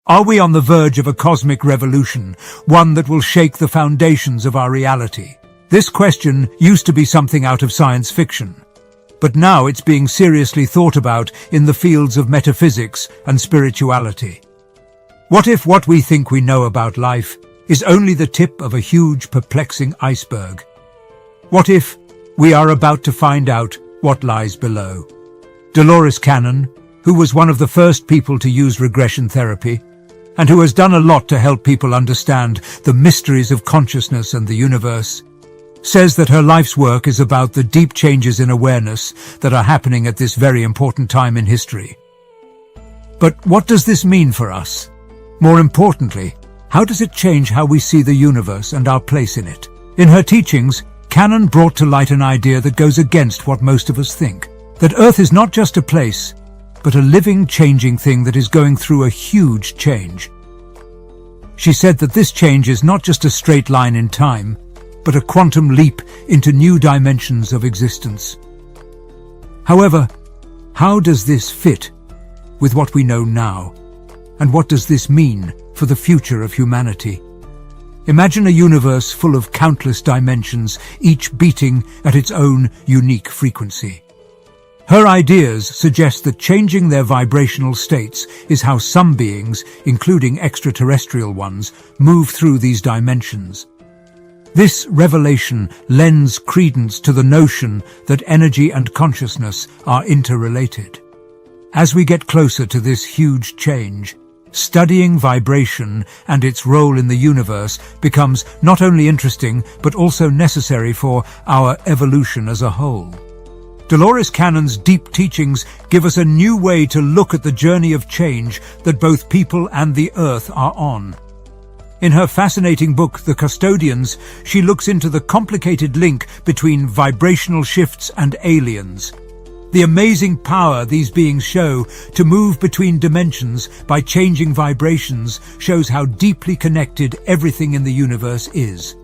Are we on the verge of a cosmic revolution, one that will shake the foundations of our reality? This question used to be something out of science fiction, but now it's being seriously thought about in the fields of metaphysics and spirituality. What if what we think we know about life is only the tip of a huge, perplexing iceberg? What if we are about to find out what lies below? Dolores Cannon, who was one of the first people to use regression therapy, and who has done a lot to help people understand the mysteries of consciousness and the universe, says that her life's work is about the deep changes in awareness that are happening at this very important time in history. But what does this mean for us? More importantly, how does it change how we see the universe and our place in it? In her teachings, Cannon brought to light an idea that goes against what most of us think, that Earth is not just a place, but a living, changing thing that is going through a huge change. She said that this change is not just a straight line in time, but a quantum leap into new dimensions of existence. However, how does this fit with what we know now? And what does this mean for the future of humanity? Imagine a universe full of countless dimensions, each beating at its own unique frequency. Her ideas suggest that changing their vibrational states is how some beings, including extraterrestrial ones, move through these dimensions. This revelation lends credence to the notion that energy and consciousness are interrelated. As we get closer to this huge change, studying vibration and its role in the universe becomes not only interesting but also necessary for our evolution as a whole. Dolores Cannon's deep teachings give us a new way to look at the journey of change that both people and the Earth are on. In her fascinating book, The Custodians, she looks into the complicated link between vibrational shifts and aliens. The amazing power these beings show to move between dimensions by changing vibrations shows how deeply connected everything in the universe is.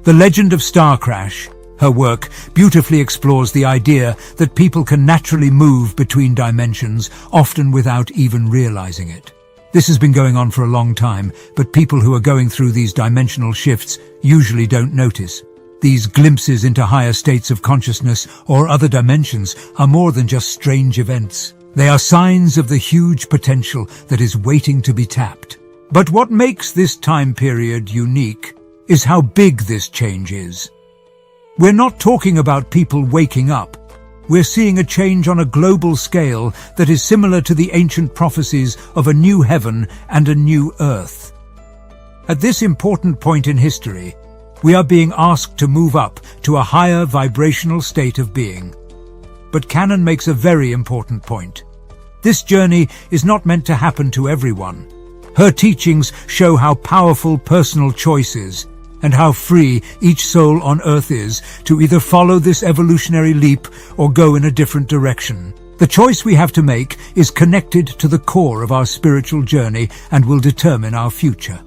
The Legend of Star Crash, her work, beautifully explores the idea that people can naturally move between dimensions, often without even realizing it. This has been going on for a long time, but people who are going through these dimensional shifts usually don't notice. These glimpses into higher states of consciousness or other dimensions are more than just strange events. They are signs of the huge potential that is waiting to be tapped. But what makes this time period unique is how big this change is. We're not talking about people waking up. We're seeing a change on a global scale that is similar to the ancient prophecies of a new heaven and a new earth. At this important point in history, we are being asked to move up to a higher vibrational state of being. But Cannon makes a very important point. This journey is not meant to happen to everyone. Her teachings show how powerful personal choice is, and how free each soul on Earth is to either follow this evolutionary leap or go in a different direction. The choice we have to make is connected to the core of our spiritual journey and will determine our future.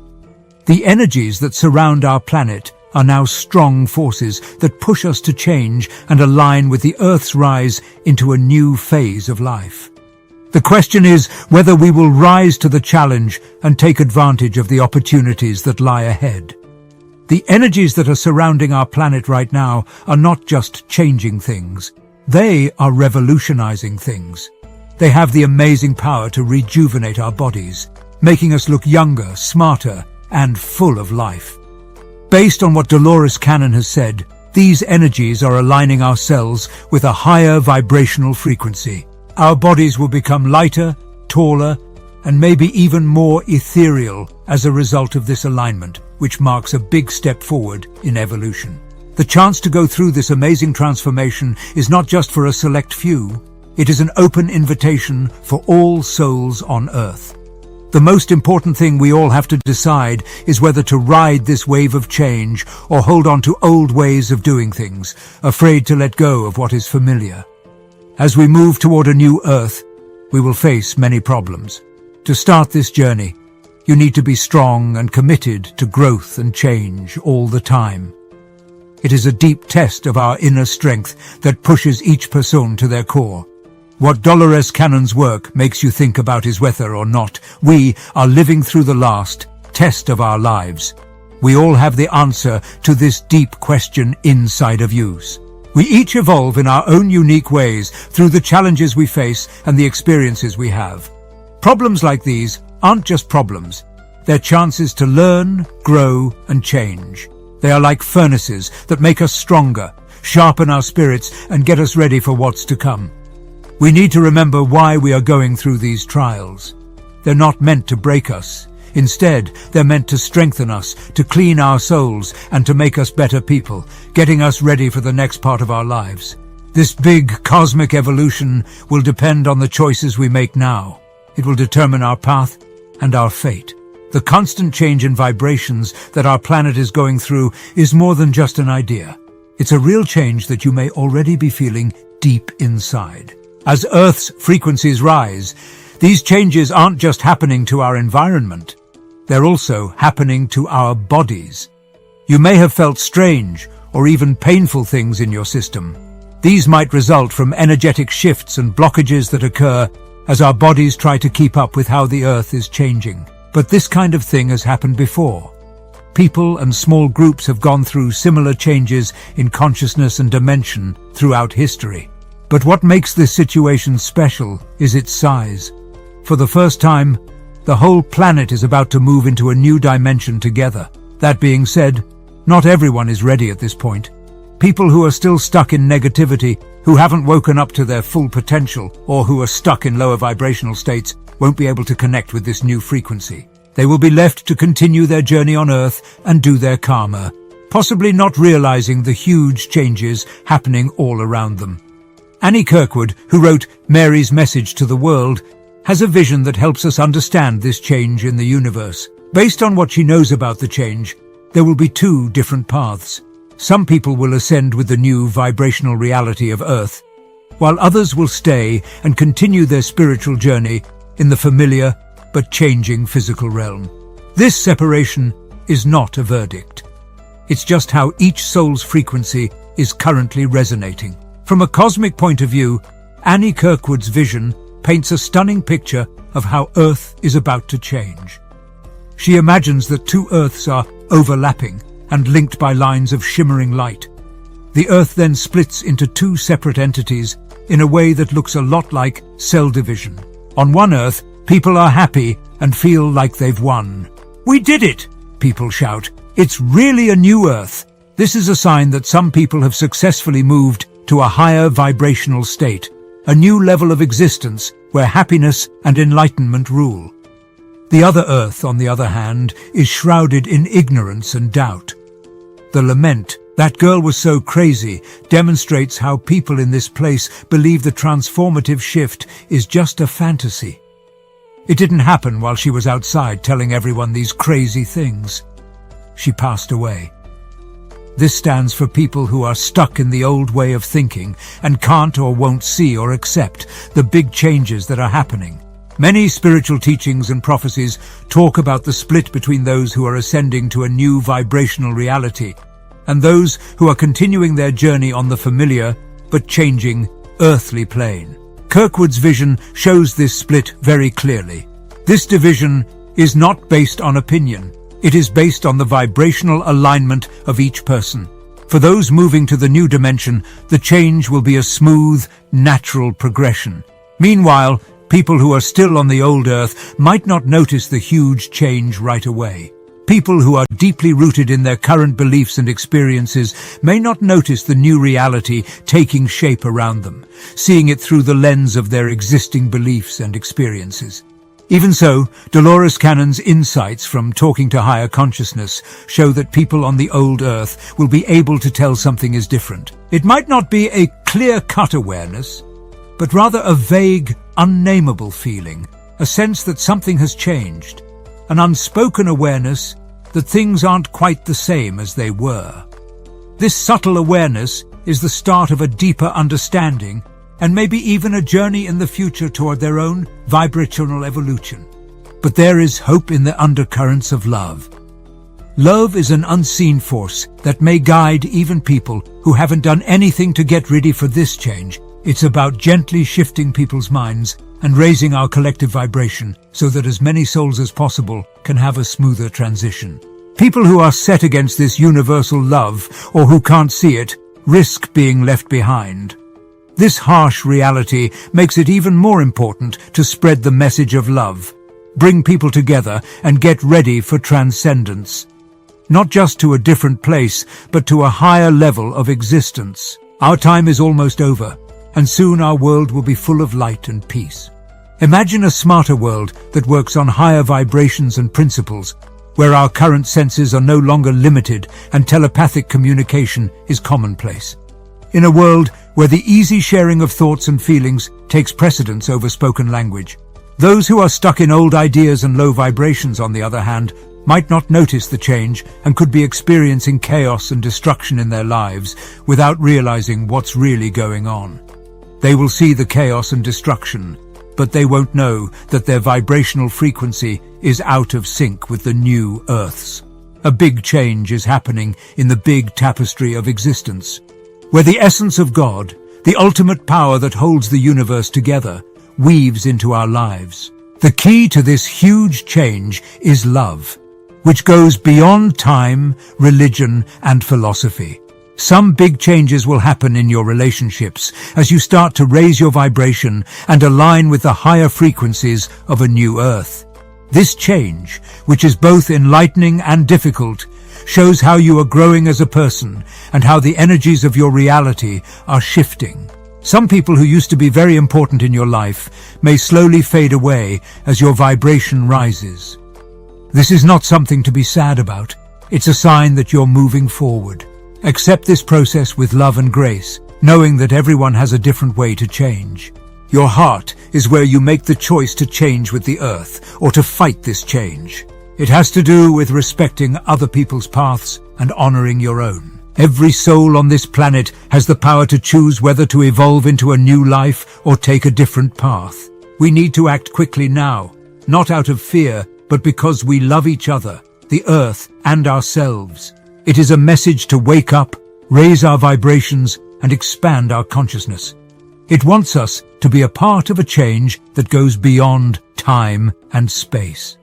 The energies that surround our planet are now strong forces that push us to change and align with the Earth's rise into a new phase of life. The question is whether we will rise to the challenge and take advantage of the opportunities that lie ahead. The energies that are surrounding our planet right now are not just changing things. They are revolutionizing things. They have the amazing power to rejuvenate our bodies, making us look younger, smarter, and full of life. Based on what Dolores Cannon has said, these energies are aligning our cells with a higher vibrational frequency. Our bodies will become lighter, taller, and maybe even more ethereal as a result of this alignment, which marks a big step forward in evolution. The chance to go through this amazing transformation is not just for a select few, it is an open invitation for all souls on Earth. The most important thing we all have to decide is whether to ride this wave of change or hold on to old ways of doing things, afraid to let go of what is familiar. As we move toward a new Earth, we will face many problems. To start this journey, you need to be strong and committed to growth and change all the time. It is a deep test of our inner strength that pushes each person to their core. What Dolores Cannon's work makes you think about is whether or not we are living through the last test of our lives. We all have the answer to this deep question inside of us. We each evolve in our own unique ways through the challenges we face and the experiences we have. Problems like these aren't just problems. They're chances to learn, grow, and change. They are like furnaces that make us stronger, sharpen our spirits, and get us ready for what's to come. We need to remember why we are going through these trials. They're not meant to break us. Instead, they're meant to strengthen us, to clean our souls, and to make us better people, getting us ready for the next part of our lives. This big cosmic evolution will depend on the choices we make now. It will determine our path and our fate. The constant change in vibrations that our planet is going through is more than just an idea. It's a real change that you may already be feeling deep inside. As Earth's frequencies rise, these changes aren't just happening to our environment. They're also happening to our bodies. You may have felt strange or even painful things in your system. These might result from energetic shifts and blockages that occur as our bodies try to keep up with how the Earth is changing. But this kind of thing has happened before. People and small groups have gone through similar changes in consciousness and dimension throughout history. But what makes this situation special is its size. For the first time, the whole planet is about to move into a new dimension together. That being said, not everyone is ready at this point. People who are still stuck in negativity, who haven't woken up to their full potential, or who are stuck in lower vibrational states, won't be able to connect with this new frequency. They will be left to continue their journey on Earth and do their karma, possibly not realizing the huge changes happening all around them. Annie Kirkwood, who wrote Mary's Message to the World, has a vision that helps us understand this change in the universe. Based on what she knows about the change, there will be two different paths. Some people will ascend with the new vibrational reality of Earth, while others will stay and continue their spiritual journey in the familiar but changing physical realm. This separation is not a verdict. It's just how each soul's frequency is currently resonating. From a cosmic point of view, Annie Kirkwood's vision paints a stunning picture of how Earth is about to change. She imagines that two Earths are overlapping and linked by lines of shimmering light. The Earth then splits into two separate entities in a way that looks a lot like cell division. On one Earth, people are happy and feel like they've won. "We did it!" people shout. "It's really a new Earth." This is a sign that some people have successfully moved to a higher vibrational state, a new level of existence where happiness and enlightenment rule. The other Earth, on the other hand, is shrouded in ignorance and doubt. The lament, "That girl was so crazy," demonstrates how people in this place believe the transformative shift is just a fantasy. It didn't happen while she was outside telling everyone these crazy things. She passed away. This stands for people who are stuck in the old way of thinking and can't or won't see or accept the big changes that are happening. Many spiritual teachings and prophecies talk about the split between those who are ascending to a new vibrational reality and those who are continuing their journey on the familiar but changing earthly plane. Kirkwood's vision shows this split very clearly. This division is not based on opinion. It is based on the vibrational alignment of each person. For those moving to the new dimension, the change will be a smooth, natural progression. Meanwhile, people who are still on the old Earth might not notice the huge change right away. People who are deeply rooted in their current beliefs and experiences may not notice the new reality taking shape around them, seeing it through the lens of their existing beliefs and experiences. Even so, Dolores Cannon's insights from talking to higher consciousness show that people on the old Earth will be able to tell something is different. It might not be a clear-cut awareness, but rather a vague, unnameable feeling, a sense that something has changed, an unspoken awareness that things aren't quite the same as they were. This subtle awareness is the start of a deeper understanding and maybe even a journey in the future toward their own vibrational evolution. But there is hope in the undercurrents of love. Love is an unseen force that may guide even people who haven't done anything to get ready for this change. It's about gently shifting people's minds and raising our collective vibration so that as many souls as possible can have a smoother transition. People who are set against this universal love, or who can't see it, risk being left behind. This harsh reality makes it even more important to spread the message of love, bring people together, and get ready for transcendence. Not just to a different place, but to a higher level of existence. Our time is almost over, and soon our world will be full of light and peace. Imagine a smarter world that works on higher vibrations and principles, where our current senses are no longer limited and telepathic communication is commonplace. In a world where the easy sharing of thoughts and feelings takes precedence over spoken language. Those who are stuck in old ideas and low vibrations, on the other hand, might not notice the change and could be experiencing chaos and destruction in their lives without realizing what's really going on. They will see the chaos and destruction, but they won't know that their vibrational frequency is out of sync with the new Earth's. A big change is happening in the big tapestry of existence, where the essence of God, the ultimate power that holds the universe together, weaves into our lives. The key to this huge change is love, which goes beyond time, religion, and philosophy. Some big changes will happen in your relationships as you start to raise your vibration and align with the higher frequencies of a new Earth. This change, which is both enlightening and difficult, shows how you are growing as a person and how the energies of your reality are shifting. Some people who used to be very important in your life may slowly fade away as your vibration rises. This is not something to be sad about. It's a sign that you're moving forward. Accept this process with love and grace, knowing that everyone has a different way to change. Your heart is where you make the choice to change with the earth or to fight this change. It has to do with respecting other people's paths and honoring your own. Every soul on this planet has the power to choose whether to evolve into a new life or take a different path. We need to act quickly now, not out of fear, but because we love each other, the earth, and ourselves. It is a message to wake up, raise our vibrations, and expand our consciousness. It wants us to be a part of a change that goes beyond time and space.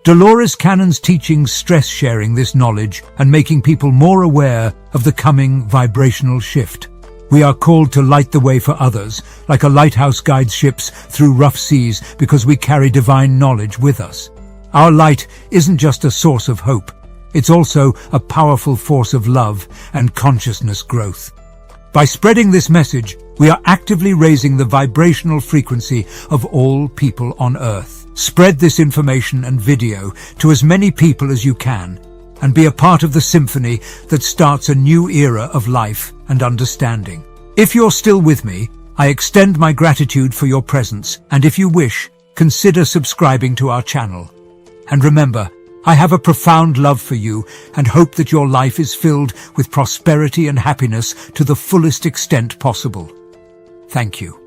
Dolores Cannon's teachings stress sharing this knowledge and making people more aware of the coming vibrational shift. We are called to light the way for others, like a lighthouse guides ships through rough seas, because we carry divine knowledge with us. Our light isn't just a source of hope, it's also a powerful force of love and consciousness growth. By spreading this message, we are actively raising the vibrational frequency of all people on Earth. Spread this information and video to as many people as you can, and be a part of the symphony that starts a new era of life and understanding. If you're still with me, I extend my gratitude for your presence, and if you wish, consider subscribing to our channel. And remember, I have a profound love for you and hope that your life is filled with prosperity and happiness to the fullest extent possible. Thank you.